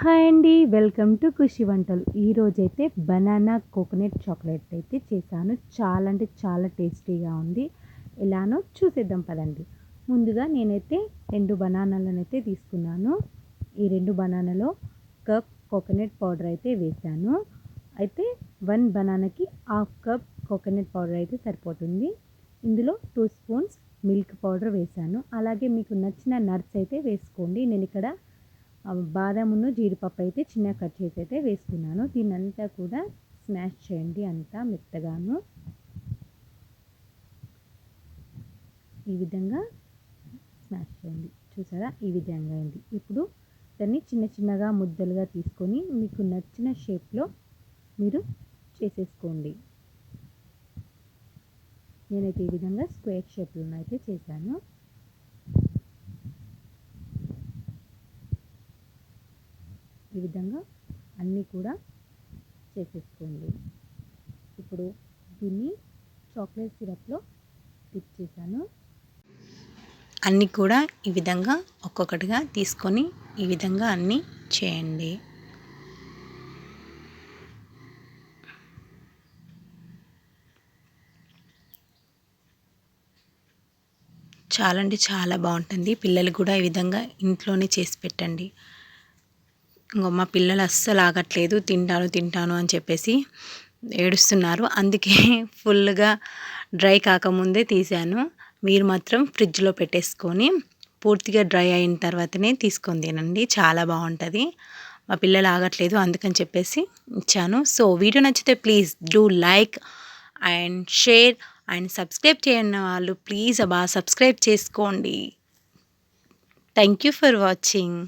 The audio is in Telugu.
హాయ్ అండి. వెల్కమ్ టు ఖుషి వంటలు. ఈరోజైతే బనానా కోకోనట్ చాక్లెట్ అయితే చేశాను. చాలా అంటే చాలా టేస్టీగా ఉంది. ఎలానో చూసేద్దాం పదండి. ముందుగా నేనైతే 2 బనానాలనైతే తీసుకున్నాను. ఈ 2 బనానాలో కప్ కోకోనట్ పౌడర్ అయితే వేశాను. అయితే 1 బనానాకి హాఫ్ కప్ కోకోనట్ పౌడర్ అయితే సరిపోతుంది. ఇందులో 2 స్పూన్స్ మిల్క్ పౌడర్ వేశాను. అలాగే మీకు నచ్చిన నట్స్ అయితే వేసుకోండి. నేనిక్కడ బాదామును జీడిపప్పు అయితే చిన్నగా కట్ చేసి అయితే వేసుకున్నాను. దీన్నంతా కూడా స్మాష్ చేయండి అంతా మెత్తగాను. ఈ విధంగా స్మాష్ చేయండి. చూసారా, ఈ విధంగా అయింది. ఇప్పుడు దాన్ని చిన్న చిన్నగా ముద్దలుగా తీసుకొని మీకు నచ్చిన షేప్లో మీరు చేసేసుకోండి. నేనైతే ఈ విధంగా స్క్వేర్ షేప్లో అయితే చేశాను. ఈ విధంగా అన్నీ కూడా చేసేసుకోండి. ఇప్పుడు దీన్ని చాక్లెట్ సిరప్లో డిప్ చేశాను. అన్నీ కూడా ఈ విధంగా ఒక్కొక్కటిగా తీసుకొని ఈ విధంగా అన్నీ చేయండి. చాలా అంటే చాలా బాగుంటుంది. పిల్లలు కూడా ఈ విధంగా ఇంట్లోనే చేసి పెట్టండి. ఇంకో మా పిల్లలు అస్సలు ఆగట్లేదు, తింటాను తింటాను అని చెప్పేసి ఏడుస్తున్నారు. అందుకే ఫుల్గా డ్రై కాకముందే తీసాను. మీరు మాత్రం ఫ్రిడ్జ్లో పెట్టేసుకొని పూర్తిగా డ్రై అయిన తర్వాతనే తీసుకొని తినండి, చాలా బాగుంటుంది. మా పిల్లలు ఆగట్లేదు అందుకని చెప్పేసి ఇచ్చాను. సో వీడియో నచ్చితే please do like and share and subscribe చేయని వాళ్ళు ప్లీజ్ సబ్స్క్రైబ్ చేసుకోండి. Thank you for watching.